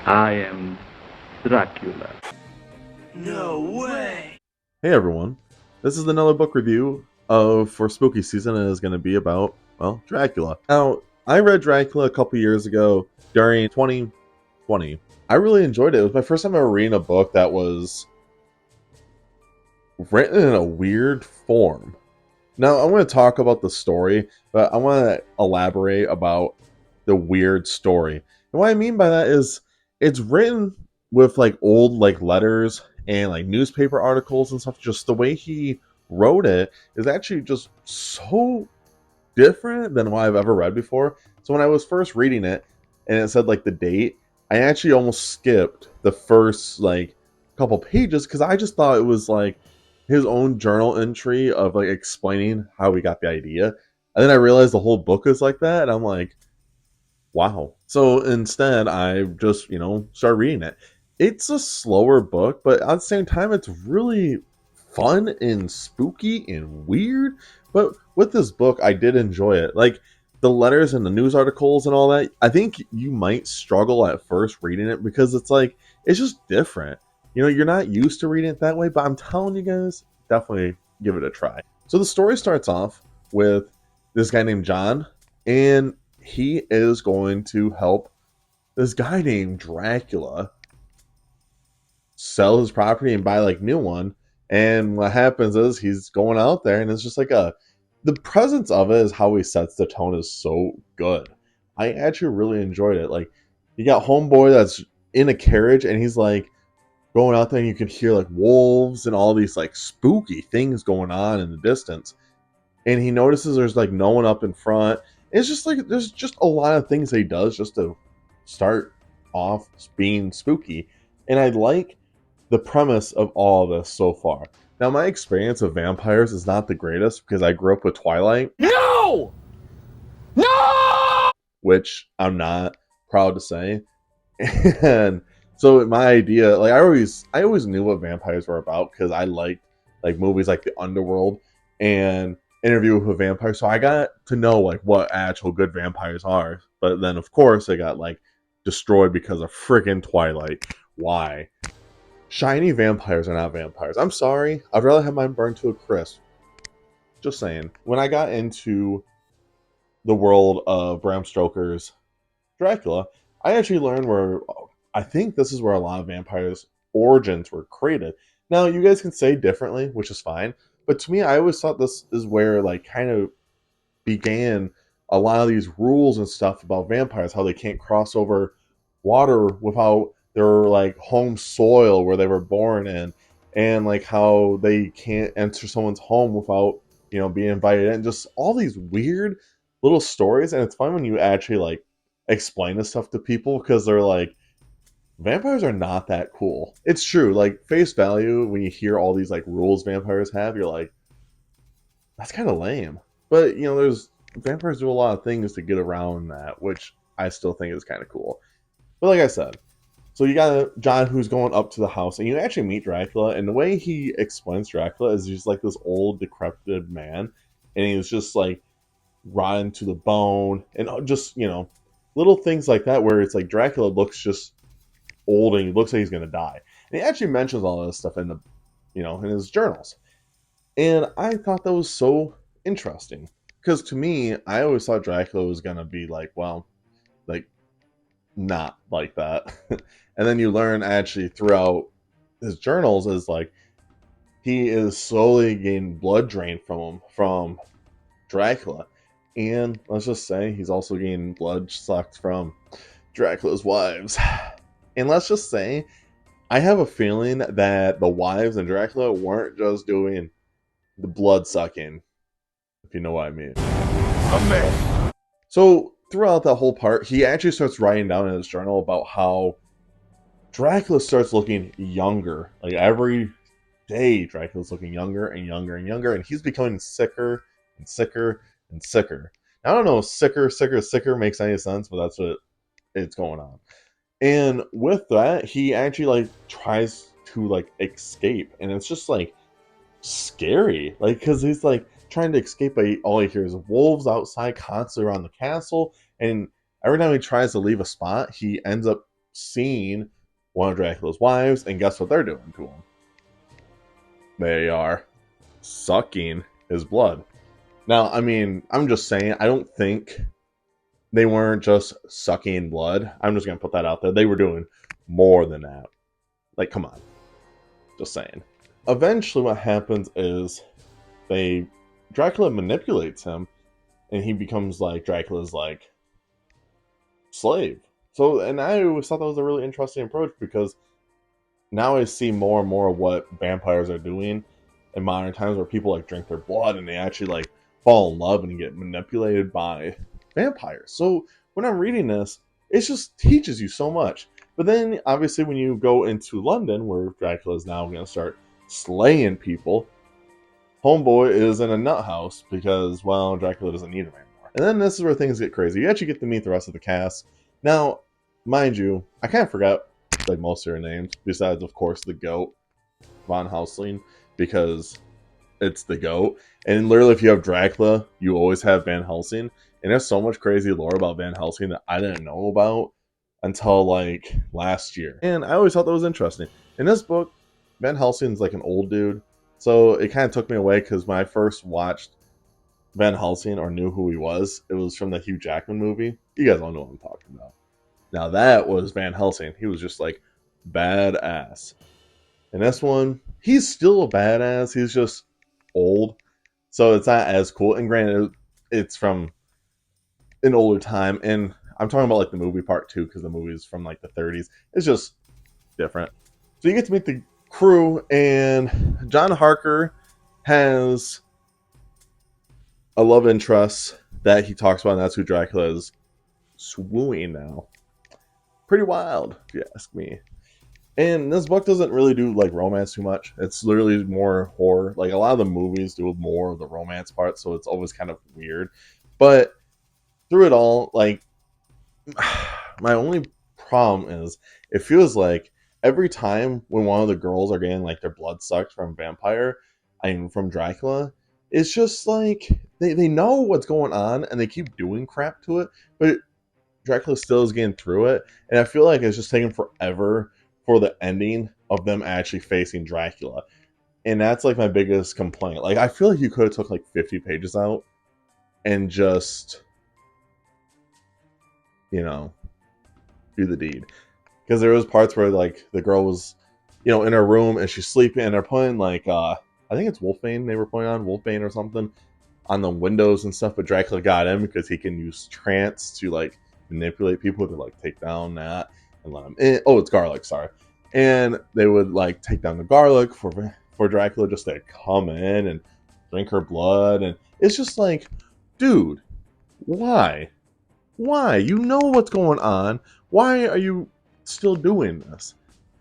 I am Dracula. No way! Hey everyone, this is another book review of for spooky season and is going to be about, well, Dracula. Now, I read Dracula a couple years ago during 2020. I really enjoyed it. It was my first time ever reading a book that was written in a weird form. Now, I'm going to talk about the story, but I want to elaborate about the weird story. And what I mean by that is it's written with like old like letters and like newspaper articles and stuff. Just the way he wrote it is actually just so different than what I've ever read before. So when I was first reading it and it said like the date, I actually almost skipped the first like couple pages because I just thought it was like his own journal entry of like explaining how he got the idea. And then I realized the whole book is like that, and I'm like, wow. So instead, I just, start reading it. It's a slower book, but at the same time, it's really fun and spooky and weird. But with this book, I did enjoy it. Like the letters and the news articles and all that, I think you might struggle at first reading it because it's like, it's just different. You're not used to reading it that way, but I'm telling you guys, definitely give it a try. So the story starts off with this guy named John, and he is going to help this guy named Dracula sell his property and buy like new one. And what happens is he's going out there and it's just like the presence of it is how he sets the tone is so good. I actually really enjoyed it. Like you got homeboy that's in a carriage and he's like going out there and you can hear like wolves and all these like spooky things going on in the distance. And he notices there's like no one up in front. It's just like there's just a lot of things that he does just to start off being spooky. And I like the premise of all of this so far. Now, my experience of vampires is not the greatest because I grew up with Twilight. No! No! Which I'm not proud to say. And so my idea, like I always knew what vampires were about because I liked like movies like The Underworld and Interview with a Vampire. So I got to know like what actual good vampires are. But then of course I got like destroyed because of freaking Twilight. Why? Shiny vampires are not vampires. I'm sorry. I'd rather have mine burned to a crisp. Just saying. When I got into the world of Bram Stoker's Dracula, I actually learned where I think this is where a lot of vampires' origins were created. Now, you guys can say differently, which is fine, but to me, I always thought this is where like kind of began a lot of these rules and stuff about vampires, how they can't cross over water without their like home soil where they were born in, and like how they can't enter someone's home without being invited in. Just all these weird little stories, and it's fun when you actually like explain this stuff to people because they're like, vampires are not that cool. It's true, like face value, when you hear all these like rules vampires have, you're like, that's kind of lame. But there's vampires do a lot of things to get around that, which I still think is kind of cool. But like I said, so you got John who's going up to the house, and you actually meet Dracula, and the way he explains Dracula is he's like this old, decrepit man, and he's just like rotten to the bone, and just little things like that, where it's like Dracula looks just old and he looks like he's gonna die. And he actually mentions all this stuff in the in his journals. And I thought that was so interesting. Because to me, I always thought Dracula was gonna be like, well, like not like that. And then you learn actually throughout his journals is like he is slowly getting blood drained from him from Dracula. And let's just say he's also getting blood sucked from Dracula's wives. And let's just say I have a feeling that the wives and Dracula weren't just doing the blood sucking, if you know what I mean. A So throughout that whole part, he actually starts writing down in his journal about how Dracula starts looking younger. Like every day, Dracula's looking younger and younger and younger, and he's becoming sicker and sicker and sicker. Now, I don't know if sicker makes any sense, but that's what it's going on. And with that, he actually like tries to like escape, and it's just like scary, like because he's like trying to escape, but all he hears is wolves outside constantly around the castle, and every time he tries to leave a spot, he ends up seen one of Dracula's wives, and guess what they're doing to him? They are sucking his blood. Now, I mean, I'm just saying, I don't think they weren't just sucking blood. I'm just going to put that out there. They were doing more than that. Like, come on. Just saying. Eventually, what happens is Dracula manipulates him, and he becomes like Dracula's like slave. So, and I always thought that was a really interesting approach, because now I see more and more of what vampires are doing in modern times, where people like drink their blood and they actually like fall in love and get manipulated by vampires. So when I'm reading this, it just teaches you so much. But then obviously when you go into London, where Dracula is now going to start slaying people, Homeboy is in a nut house because, well, Dracula doesn't need him anymore. And then this is where things get crazy. You actually get to meet the rest of the cast. Now, mind you, I kind of forgot like most of their names, besides of course the goat, Von Helsing, because it's the goat. And literally, if you have Dracula, you always have Van Helsing. And there's so much crazy lore about Van Helsing that I didn't know about until like last year. And I always thought that was interesting. In this book, Van Helsing's like an old dude. So it kind of took me away, because when I first watched Van Helsing or knew who he was, it was from the Hugh Jackman movie. You guys all know what I'm talking about. Now that was Van Helsing. He was just like badass. And this one, he's still a badass. He's just old. So it's not as cool. And granted, it's from an older time. And I'm talking about like the movie part too, because the movie is from like the 30s. It's just different. So you get to meet the crew, and John Harker has a love interest that he talks about, and that's who Dracula is swooning now. Pretty wild, if you ask me. And this book doesn't really do like romance too much. It's literally more horror. Like a lot of the movies do more of the romance part, so it's always kind of weird. But through it all, like my only problem is it feels like every time when one of the girls are getting like their blood sucked from from Dracula, it's just like they know what's going on and they keep doing crap to it, but Dracula still is getting through it. And I feel like it's just taking forever for the ending of them actually facing Dracula. And that's like my biggest complaint. Like I feel like you could have took like 50 pages out and just, do the deed. Because there was parts where like the girl was, in her room and she's sleeping, and they're putting like I think it's Wolfbane, they were putting on Wolfbane or something on the windows and stuff, but Dracula got in because he can use trance to like manipulate people to like take down that and let them in. Oh, it's garlic, sorry. And they would like take down the garlic for Dracula just to come in and drink her blood. And it's just like, dude, why? You know what's going on. Why are you still doing this?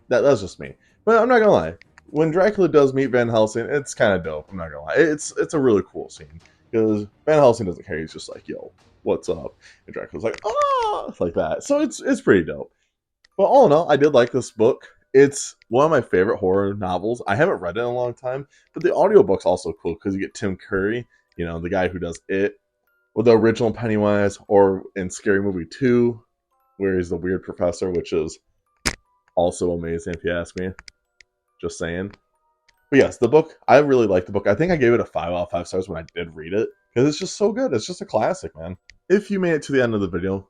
That's just me. But I'm not gonna lie. When Dracula does meet Van Helsing, it's kind of dope. I'm not gonna lie. It's a really cool scene, because Van Helsing doesn't care. He's just like, yo, what's up? And Dracula's like, ah, like that. So it's pretty dope. But all in all, I did like this book. It's one of my favorite horror novels. I haven't read it in a long time, but the audiobook's also cool because you get Tim Curry, the guy who does It, with the original Pennywise, or in Scary Movie 2, where he's the weird professor, which is also amazing if you ask me. Just saying. But yes, the book, I really like the book. I think I gave it a 5 out of 5 stars when I did read it, because it's just so good. It's just a classic, man. If you made it to the end of the video,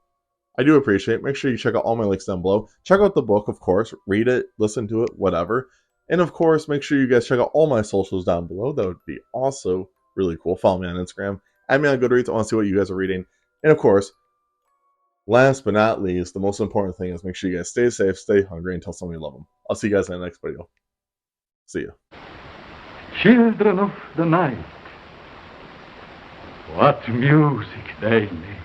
I do appreciate it. Make sure you check out all my links down below. Check out the book, of course. Read it, listen to it, whatever. And of course, make sure you guys check out all my socials down below. That would be also really cool. Follow me on Instagram. Add me on Goodreads. I want to see what you guys are reading. And of course, last but not least, the most important thing is make sure you guys stay safe, stay hungry, and tell somebody you love them. I'll see you guys in the next video. See ya. Children of the night, what music they make.